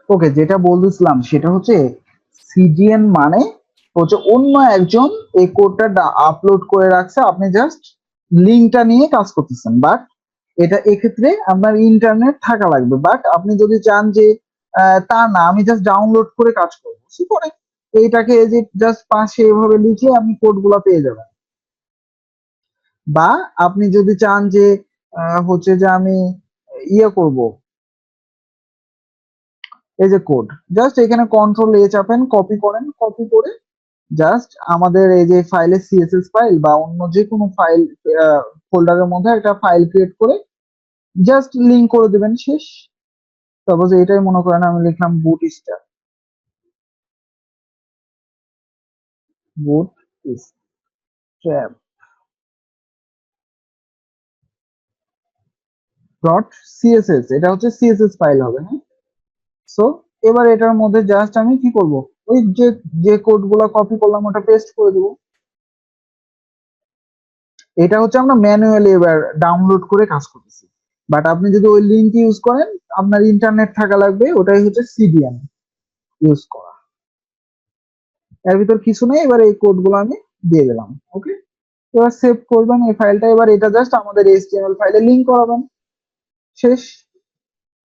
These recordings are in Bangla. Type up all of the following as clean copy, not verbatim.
ওকে, যেটা বলতেছিলাম সেটা হচ্ছে সিডিএন মানে হচ্ছে অন্য একজন এই কোডটা আপলোড করে রাখছে, আপনি জাস্ট লিঙ্কটা নিয়ে কাজ করতেছেন। বাট এটা এক্ষেত্রে আপনার ইন্টারনেট থাকা লাগবে। বাট আপনি যদি চান যে তা না, আমি জাস্ট ডাউনলোড করে কাজ করবো, কি করে এইটাকে যে জাস্ট পাশে এভাবে লিখে আপনি কোডগুলো পেয়ে যাবেন। বা আপনি যদি চান যে হচ্ছে যে আমি ইয়ে করব, এই যে কোড, জাস্ট এখানে কন্ট্রোল এ চাপেন, কপি করেন, কপি করে জাস্ট আমাদের এই যে ফাইলের সিএসএস ফাইল বা অন্য যে কোনো ফাইল ফোল্ডারের মধ্যে একটা ফাইল ক্রিয়েট করে জাস্ট লিংক করে দিবেন, শেষ। সাপোজ এটাই মনে করেন আমি লিখলাম বুট স্ট্র্যাপ ডট সিএসএস, এটা হচ্ছে সিএসএস ফাইল হবে, হ্যাঁ। সো এবার এটার মধ্যে জাস্ট আমি কি করব, ওই যে যে কোড গুলা কপি করলাম ওটা পেস্ট করে দেবো। এটা হচ্ছে আমরা ম্যানুয়ালি এবার ডাউনলোড করে কাজ করতেছি। বাট আপনি যদি ওই লিঙ্ক ইউজ করেন, আপনার ইন্টারনেট থাকা লাগবে, ওটাই হচ্ছে সিডিএন ইউজ করা। এর ভিতর কিছু নেই, এবার এই কোড গুলো আমি দিয়ে দিলাম, ওকে। এবার সেভ করবেন এই ফাইলটা, এবার এটা জাস্ট আমাদের এইচটিএমএল ফাইলে লিংক করাবেন, শেষ।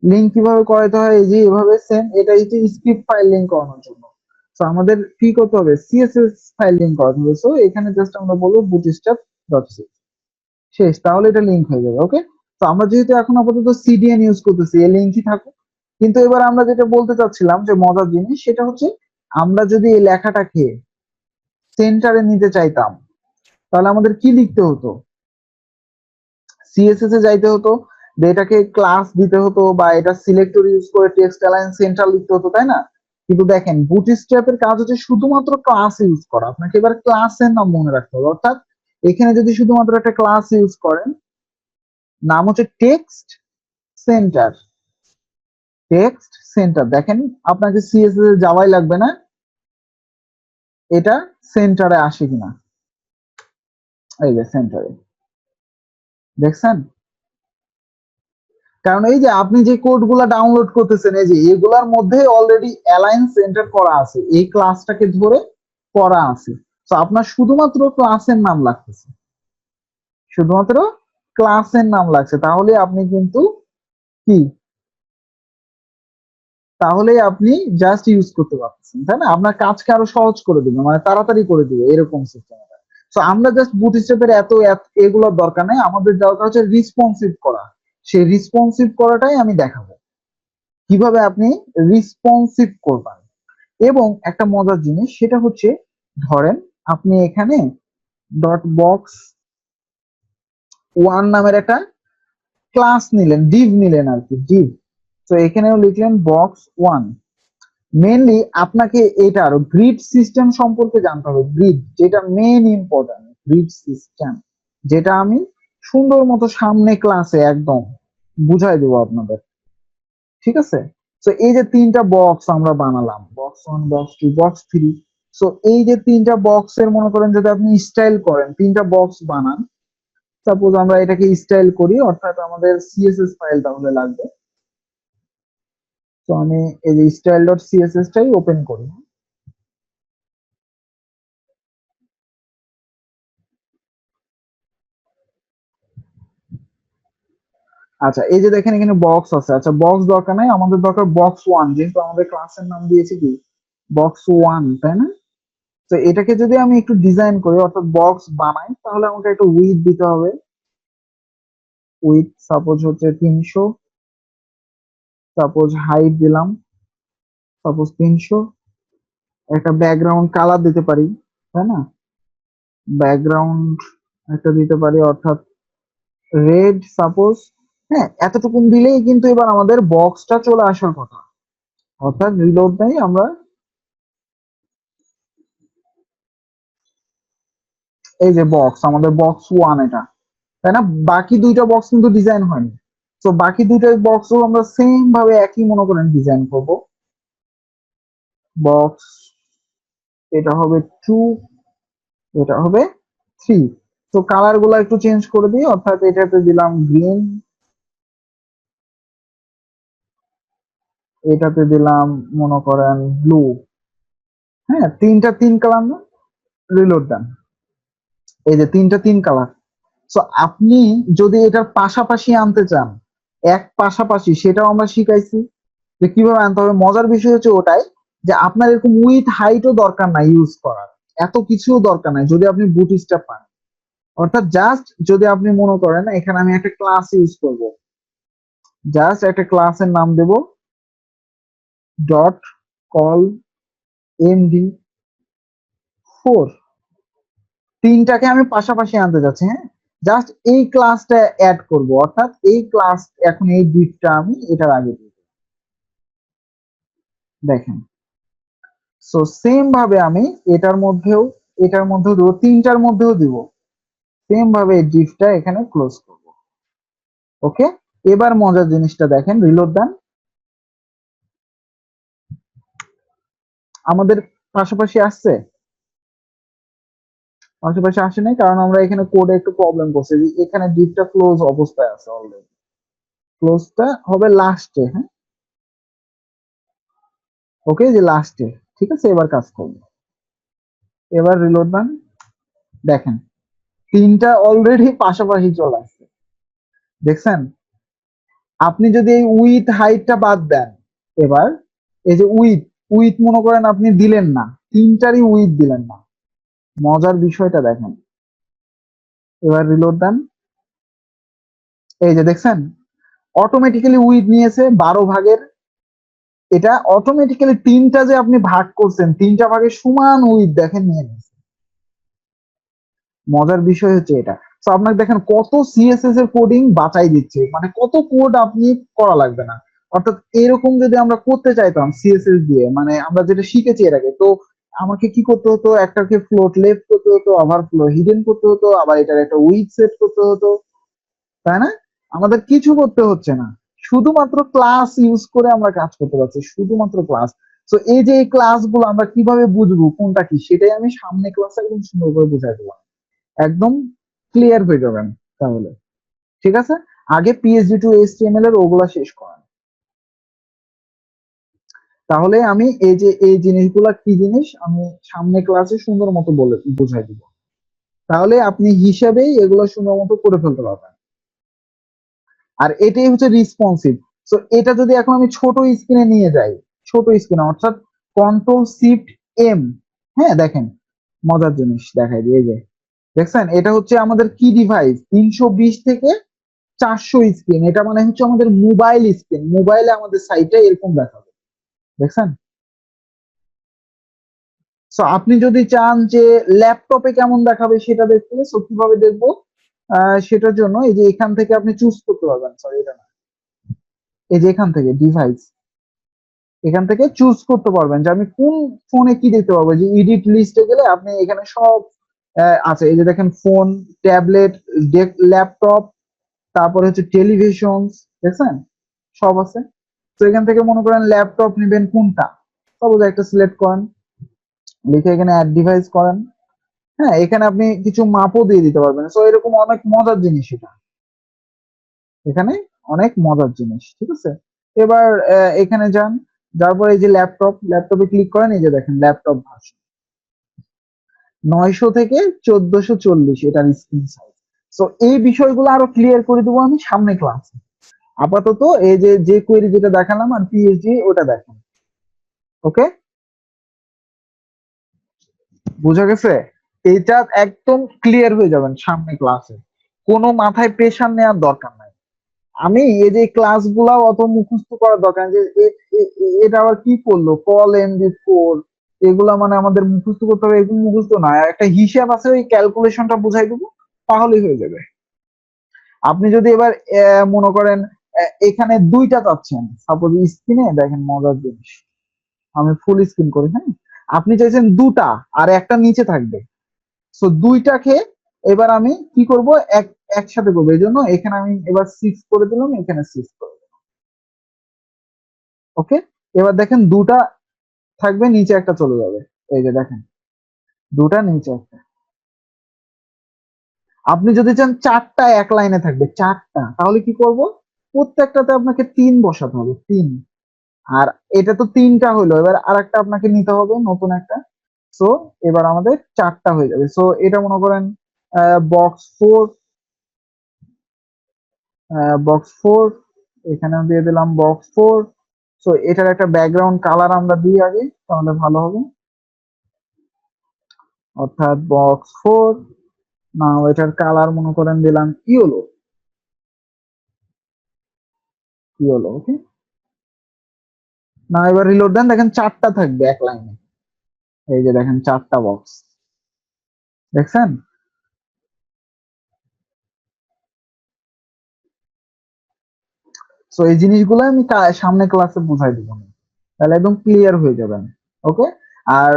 লিংক কিভাবে করাতে হয়, এই যে এভাবে সেম, এটা হচ্ছে স্ক্রিপ্ট ফাইল লিংক করানোর জন্য। তো আমাদের কি করতে হবে, সিএসএস ফাইল লিংক করাতে হবে। সো এখানে জাস্ট আমরা বলবো বুটস্ট্র্যাপ ডট সি, শেষ, তাহলে এটা লিংক হয়ে যাবে, ওকে। তো আমরা যেহেতু এখন আপাতত সিডিএন ইউজ করতেছি, এই লিংকই থাকুক। কিন্তু এবার আমরা যেটা বলতে চাচ্ছিলাম যে মজার জিনিস, সেটা হচ্ছে আমরা যদি এই লেখাটাকে সেন্টারে নিতে চাইতাম, তাহলে আমাদের কি লিখতে হতো, সিএসএস এ যাইতে হতো, এটাকে ক্লাস দিতে হতো, বা এটা সিলেক্টর ইউজ করে টেক্সট অ্যালাইন সেন্টার লিখতে হতো, তাই না? কিন্তু দেখেন বুটস্ট্র্যাপের কাজ হচ্ছে শুধুমাত্র ক্লাস ইউজ করা, আপনাকে এবার ক্লাসের নাম মনে রাখতে হবে। অর্থাৎ এখানে যদি শুধুমাত্র একটা ক্লাস ইউজ করেন, নাম হচ্ছে টেক্সট সেন্টার, টেক্সট সেন্টার, দেখেন আপনাকে সিএসএস এ যাওয়াই লাগবে না, এটা সেন্টারে আসে কিনা, এই যে সেন্টারে, দেখছেন? কারণ এই যে আপনি যে কোড গুলা ডাউনলোড করতেছেন, এই যে এগুলার মধ্যে অলরেডি অ্যালাইন সেন্টার করা আছে, এই ক্লাসটাকে ধরে করা আছে। তো আপনার শুধুমাত্র ক্লাসের নাম লাগতেছে, শুধুমাত্র ক্লাসের নাম লাগছে, তাহলে আপনি কিন্তু কি, তাহলে আপনি জাস্ট ইউজ করতে পারতেছেন, তাই না? আপনার কাজকে আরো সহজ করে দিবে, মানে তাড়াতাড়ি করে দিবে, এরকম সিস্টেম। তো আমরা জাস্ট বুটস্ট্র্যাপের এগুলোর দরকার নেই, আমাদের দরকার হচ্ছে রিসপন্সিভ করা। সেই রিসপন্সিভ করাটাই আমি দেখাবো, কিভাবে আপনি রিসপন্সিভ করবেন। এবং একটা মজার জিনিস, সেটা হচ্ছে ধরেন আপনি এখানে ডট বক্স ওয়ান নামের একটা ক্লাস নিলেন, ডিভ নিলেন আর কি, ডিভ। তো এখানেও লিখলেন বক্স ওয়ান। মেনলি আপনাকে এটার গ্রিড সিস্টেম সম্পর্কে জানতে হবে, গ্রিড যেটা মেন ইম্পর্টেন্ট, গ্রিড সিস্টেম যেটা আমি সুন্দর মতো সামনে ক্লাসে একদম বুঝাই দেবো আপনাদের, ঠিক আছে? তো এই যে তিনটা বক্স আমরা বানালাম, box one, box two, box three. So এই যে তিনটা বক্সের মনে করেন যদি আপনি স্টাইল করেন, তিনটা বক্স বানান, সাপোজ আমরা এটাকে স্টাইল করি, অর্থাৎ আমাদের সিএসএস ফাইল তাহলে লাগবে। তো আমি এই যে স্টাইল ডট সিএসএস টাই ওপেন করি। আচ্ছা, এই যে দেখেন এখানে বক্স আছে, আচ্ছা বক্স দরকার নাই, আমাদের দরকার বক্স ওয়ান, যেহেতু আমাদের ক্লাসের নাম দিয়েছি কি বক্স ওয়ান, তাই না? তো এটাকে যদি আমি একটু ডিজাইন করি, অর্থাৎ বক্স বানাই, তাহলে আমাকে একটা উইথ দিতে হবে, উইথ সাপোজ হচ্ছে 300, সাপোজ হাইট দিলাম সাপোজ 300, একটা ব্যাকগ্রাউন্ড কালার দিতে পারি, তাই না? ব্যাকগ্রাউন্ড একটা দিতে পারি, অর্থাৎ রেড সাপোজ। হ্যাঁ, এতটুকুন দিলেই কিন্তু এবার আমাদের বক্সটা চলে আসার কথা, অর্থাৎ রিলোড নেই, আমরা এই যে বক্স, আমাদের বক্স ওয়ান এটা, তাই না? বাকি দুইটা বক্স কিন্তু ডিজাইন হয়নি। তো বাকি দুইটা বক্সও আমরা সেম ভাবে একই মনে করেন ডিজাইন করব। বক্স, এটা হবে 2, এটা হবে 3। তো কালার গুলা একটু চেঞ্জ করে দিই, অর্থাৎ এটাতে দিলাম গ্রিন, এটাতে দিলাম মনে করেন ব্লু। হ্যাঁ, তিনটা তিন কালার না? রিলোড দেন, এই যে তিনটা তিন কালার। সো আপনি যদি এটার পাশাপাশি আনতে চান, এক পাশাপাশি, সেটাও আমরা শিখাইছি যে কিভাবে আনতে হবে। মজার বিষয় হচ্ছে ওটাই যে আপনার এরকম উইথ হাইটও দরকার নাই ইউজ করার, এত কিছুও দরকার নাই যদি আপনি বুটস্ট্র্যাপ পান। অর্থাৎ জাস্ট যদি আপনি মনে করেন এখানে আমি একটা ক্লাস ইউজ করব, জাস্ট একটা ক্লাসের নাম দেব ডট কল md4, তিনটাকে আমি পাশাপাশি আনতে যাচ্ছি। হ্যাঁ, জাস্ট এই ক্লাসটা অ্যাড করব, অর্থাৎ এই ক্লাস, এখন এই ডিপটা আমি এটার আগে দিব, দেখেন। সো সেম ভাবে আমি এটার মধ্যেও দেবো, তিনটার মধ্যেও দিব, সেম ভাবে এই ডিপটা এখানে ক্লোজ করব। ওকে, এবার মজার জিনিসটা দেখেন, রিলোড দেন। আমাদের পাশাপাশি আসছে? পাশাপাশি আসে নাই, কারণ আমরা এখানে কোডে একটু প্রবলেম করছি, যে এখানে ডিপটা ক্লোজ অবস্থায় আছে অলরেডি, ক্লোজটা হবে লাস্টে। হ্যাঁ, ওকে, যে লাস্টে, ঠিক আছে। এবার কাজ করবো, এবার রিলোড দেন, দেখেন তিনটা অলরেডি পাশাপাশি চলে আসছে, দেখছেন। আপনি যদি এই উইথ হাইটটা বাদ দেন, এবার এই যে উইথ, উইথ মনে করেন আপনি দিলেন না, তিনটারই উইথ দিলেন না, মজার বিষয়টা দেখেন। এবার রিলোড দেন, এই যে দেখছেন অটোমেটিক্যালি উইথ নিয়েছে 12 ভাগের। এটা অটোমেটিক্যালি তিনটা যে আপনি ভাগ করছেন, তিনটা ভাগে সমান উইথ দেখেন নিয়ে নিয়েছে। মজার বিষয় হচ্ছে এটা। তো আপনাকে দেখেন কত সিএসএস এর কোডিং বাঁচাই দিচ্ছে, মানে কত কোড আপনি করা লাগবে না। অর্থাৎ এরকম যদি আমরা করতে চাইতাম সিএসএস দিয়ে, মানে আমরা যেটা শিখেছি এর আগে, তো আমাকে কি করতে হতো, একটাকে ফ্লোট লেফট করতে হতো, আবার ফ্লো হিডেন করতে হতো, আবার এটার একটা উইথ সেট করতে হতো, তাই না? আমাদের কিছু করতে হচ্ছে না, শুধুমাত্র ক্লাস ইউজ করে আমরা কাজ করতে পারছি, শুধুমাত্র ক্লাস। তো এই যে এই ক্লাস গুলো আমরা কিভাবে বুঝবো কোনটা কি, সেটাই আমি সামনে ক্লাসে একদম সুন্দর করে বুঝাই দিলাম, একদম ক্লিয়ার হয়ে যাবেন তাহলে। ঠিক আছে, আগে পিএইচডি টু এইচটিএমএল এর ওগুলা শেষ করেন, তাহলে আমি এই যে এই জিনিসগুলা কি জিনিস আমি সামনে ক্লাসে সুন্দর মতো বলে বুঝাই দিব, তাহলে আপনি হিসাবেই এগুলো সুন্দর মতো করে ফেলতে পারবেন। আর এটাই হচ্ছে রিসপন্সিভ। তো এটা যদি এখন আমি ছোট স্ক্রিনে নিয়ে যাই, ছোট স্ক্রিনে অর্থাৎ কন্ট্রোল শিফট এম, হ্যাঁ দেখেন মজার জিনিস দেখাই দিই, এই যে দেখছেন এটা হচ্ছে আমাদের কি ডিভাইস, 320 থেকে 400 স্ক্রিন, এটা মানে হচ্ছে আমাদের মোবাইল স্ক্রিন, মোবাইলে আমাদের সাইটে এরকম দেখাবে, দেখছেন। সো আপনি যদি চান যে ল্যাপটপে কেমন দেখাবে সেটা দেখতে, সো কিভাবে দেখবো, সেটার জন্য এই যে এখান থেকে আপনি চুজ করতে পারবেন, সরি এটা না, এই যে এখান থেকে ডিভাইস, এখান থেকে চুজ করতে পারবেন যে আমি কোন ফোনে কি দেখতে পারবো। যে এডিট লিস্টে গেলে আপনি এখানে সব আছে, এই যে দেখেন ফোন, ট্যাবলেট, ল্যাপটপ, তারপরে হচ্ছে টেলিভিশন, দেখছেন সব আছে। তো এখান থেকে মনে করেন ল্যাপটপ নেবেন কোনটা, সব একটা সিলেক্ট করেন, লিখে এখানে অ্যাড ডিভাইস করেন। হ্যাঁ, এখানে আপনি কিছু মাপও দিয়ে দিতে পারবেন। সো এরকম অনেক মজার জিনিস এটা, এখানে অনেক মজার জিনিস, ঠিক আছে। এবার এখানে যান, যাওয়ার পরে এই যে ল্যাপটপে ক্লিক করেন, এই যে দেখেন ল্যাপটপ ভার্সন 900 থেকে 1440 এটার স্ক্রিন সাইজ। তো এই বিষয়গুলো আরো ক্লিয়ার করে দেবো আমি সামনে ক্লাসে। আপাতত এই যে যে কোয়েরি যেটা দেখালাম আর পিএইচডি ওটা দেখেন। ওকে, বুঝা গেছে? এটা একদম ক্লিয়ার হয়ে যাবেন সামনে ক্লাসে, কোনো মাথায় প্রেশার নেওয়ার দরকার নাই। আমি এই যে ক্লাস গুলা অত মুখস্থ করার দরকার নেই, যে এটা আবার কি করলো কল md4, এগুলা মানে আমাদের মুখস্থ করতে হবে, এগুলো মুখস্থ না, একটা হিসাব আছে ওই ক্যালকুলেশনটা বুঝাই দেবো, তাহলেই হয়ে যাবে। আপনি যদি এবার মনে করেন এখানে দুইটা চাচ্ছেন, সাপোজ স্ক্রিনে দেখেন মজার জিনিস, আমি ফুল স্ক্রিন করি, হ্যাঁ, আপনি চাইছেন দুটা আর একটা নিচে থাকবে। সো দুইটাকে এবার আমি কি করব, একসাথে করবো, এই জন্য এখানে আমি এবার 6 করে দিলাম, এখানে 6 করে দিলাম। ওকে, এবার দেখেন দুটা থাকবে, নিচে একটা চলে যাবে। এই যে দেখেন, দুটা নিচে একটা। আপনি যদি চান চারটা এক লাইনে থাকবে, চারটা, তাহলে কি করব? প্রত্যেকটাতে আপনাকে 3 বসাতে হবে, 3। আর এটা তো 3টা হলো, এবার আরেকটা আপনাকে নিতে হবে নতুন একটা। সো এবার আমাদের 4টা হয়ে যাবে। সো এটা মনে করেন বক্স 4, বক্স 4, এখানে দিয়ে দিলাম বক্স 4। সো এটার একটা ব্যাকগ্রাউন্ড কালার আমরা দিই আগে, তাহলে ভালো হবে। অর্থাৎ বক্স 4, না এটার কালার মনে করেন দিলাম ইয়েলো, ইয়েলো, ওকে। না এবার রিলোড দেন, দেখেন 4টা থাকবে এক লাইনে। এই যে দেখেন 4টা বক্স, দেখছেন? সো এই জিনিসগুলো আমি সামনে ক্লাসে বুঝাই দিব, তাহলে একদম ক্লিয়ার হয়ে যাবেন। ওকে। আর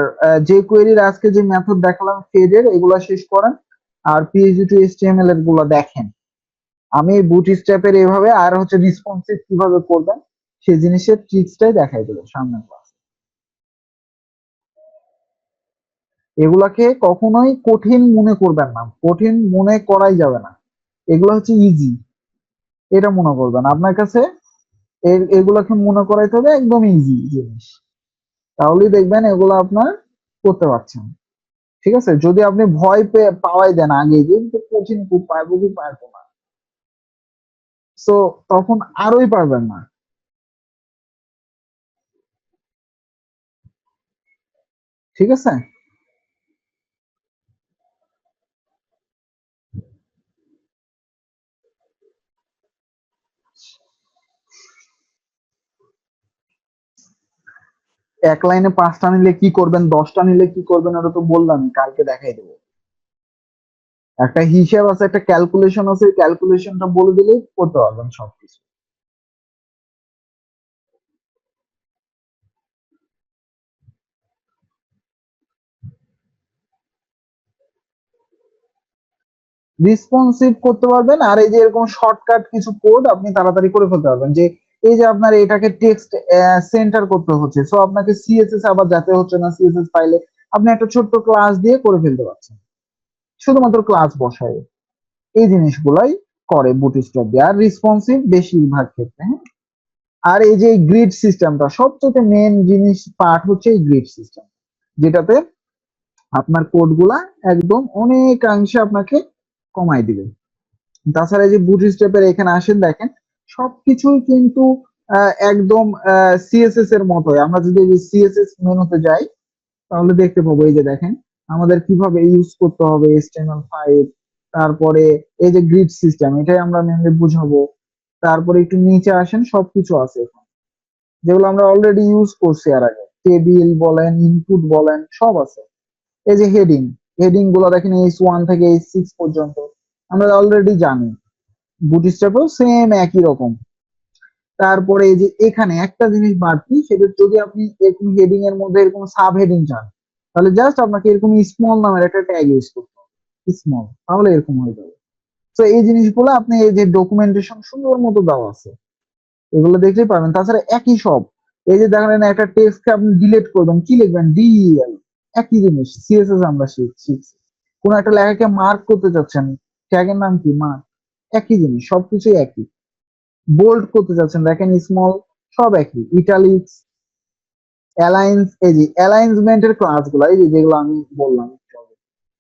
যে কোয়েরির আজকে যে মেথড দেখালাম ফেডের, এগুলা শেষ করেন। আর পিএইচডি টু এইচটিএমএল এর গুলো দেখেন। আমি বুটস্ট্র্যাপের এইভাবে আর হচ্ছে রেসপন্সিভ কিভাবে করবেন সেই জিনিসের ট্রিক্সটাই দেখাই দেবো সামনে ক্লাস। এগুলাকে কখনোই কঠিন মনে করবেন না, কঠিন মনে করাই যাবে না। এগুলো হচ্ছে ইজি, এটা মনে করবেন আপনার কাছে। এগুলাকে মনে করাইতে হবে একদম ইজি জিনিস, তাহলেই দেখবেন এগুলো আপনার করতে পারছেন। ঠিক আছে? যদি আপনি ভয় পেয়ে পাওয়াই দেন আগে যে এটা কঠিন, খুব পারবো কি পারবো না, সো তখন আরোই পারবেন না। ঠিক আছে? এক লাইনে 5টা নিলে কি করবেন, 10টা নিলে কি করবেন, ওটা তো বললাম, কালকে দেখাই দেবো। একটা হিসাব আছে, একটা ক্যালকুলেশন আছে, ক্যালকুলেশনটা বলে দিলেই করতে পারবেন সবকিছু। রেসপন্সিভ করতে পারবেন, আর এই যে এরকম শর্টকাট কিছু কোড আপনি তাড়াতাড়ি করে ফেলতে পারবেন। যে এই যে আপনার এটাকে টেক্সট সেন্টার করতে হচ্ছে, সো আপনাকে সিএসএস আবার যেতে হচ্ছে না, সিএসএস ফাইলে আপনি একটা ছোট্ট ক্লাস দিয়ে করে ফেলতে পারছেন, শুধুমাত্র ক্লাস বসায়। এই জিনিসগুলাই করে বুটস্ট্র্যাপ দিয়ে, আর রেসপন্সিভ বেশিরভাগ ক্ষেত্রে, হ্যাঁ। আর এই যে গ্রিড সিস্টেমটা সবচেয়ে মেন জিনিস, পার্ট হচ্ছে এই গ্রিড সিস্টেম, যেটাতে আপনার কোডগুলা একদম অনেকাংশে আপনাকে কমাই দিবে। তাছাড়া এই যে বুটস্ট্র্যাপের এখানে আসেন, দেখেন সবকিছুই কিন্তু একদম সিএসএস এর মতোই। আমরা যদি এই যে সিএসএস মেনুতে যাই, তাহলে দেখতে পাবো এই যে দেখেন আমাদের কিভাবে ইউজ করতে হবে HTML5। তারপরে এই যে গ্রিড সিস্টেম, এটাই আমরা মেনলি বুঝাবো। তারপরে একটু নিচে আসেন, সবকিছু আছে এখানে, যেগুলো আমরা অলরেডি ইউজ করছি এর আগে, টেবিল বলেন, ইনপুট বলেন, সব আছে। এই যে হেডিং, হেডিং গুলো দেখেন H1 থেকে H6 পর্যন্ত আমরা অলরেডি জানি, বুটস্ট্র্যাপেও সেম একই রকম। তারপরে এই যে এখানে একটা জিনিস বাড়তি, সেটা যদি আপনি এরকম হেডিং এর মধ্যে এরকম সাব হেডিং চান, তাহলে জাস্ট আপনাকে এরকম স্মল নামের একটা ট্যাগ ইউজ করতে হবে, স্মল, তাহলে এরকম হয়ে যাবে। তো এই জিনিসগুলো আপনি এই যে ডকুমেন্টেশন সুন্দর মতো দেওয়া আছে, এগুলো দেখলেই পাবেন। তাছাড়া একই সব, এই যে দেখেন একটা টেক্সটকে আপনি ডিলিট করবেন, কি লিখবেন? ডিএল। একই জিনিস সিএসএস আমরা শিখছি। কোন একটা লেখাকে মার্ক করতে চাচ্ছেন, ট্যাগের নাম কি? মার্ক। একই জিনিস, সবকিছুই একই। বোল্ড করতে চাচ্ছেন, দেখেন স্মল, সব একই। ইটালিক্স, অ্যালাইন্স, এই যে অ্যালাইনমেন্টের ক্লাসগুলো, এই যে যেগুলো আমি বললাম,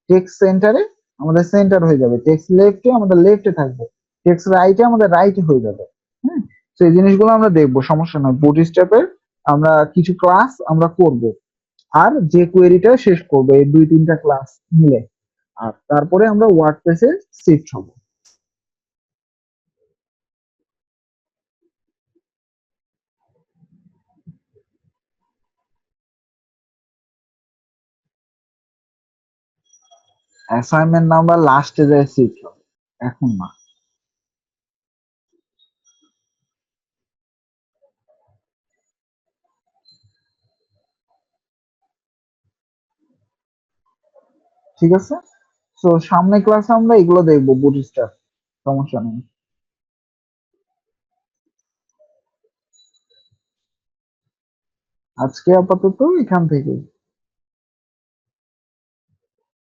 টেক্সট সেন্টারে আমাদের সেন্টার হয়ে যাবে, টেক্সট লেফটে আমাদের লেফটে থাকবে, টেক্সট রাইটে আমাদের রাইটে হয়ে যাবে। হ্যাঁ। তো এই জিনিসগুলো আমরা দেখবো, সমস্যা নয়। বুটস্ট্র্যাপের আমরা কিছু ক্লাস আমরা করব, আর যে কোয়েরিটা শেষ করবো এই 2-3টা ক্লাস মিলে, আর তারপরে আমরা ওয়ার্ডপ্রেসে শিফট হব। অ্যাসাইনমেন্ট না, আমরা লাস্টে যাই শিফট হব, এখন না। ঠিক আছে? তো সামনে ক্লাসে আমরা এগুলো দেখবো, বুটস্ট্র্যাপ, সমস্যা নেই। আজকে আপাতত এখান থেকে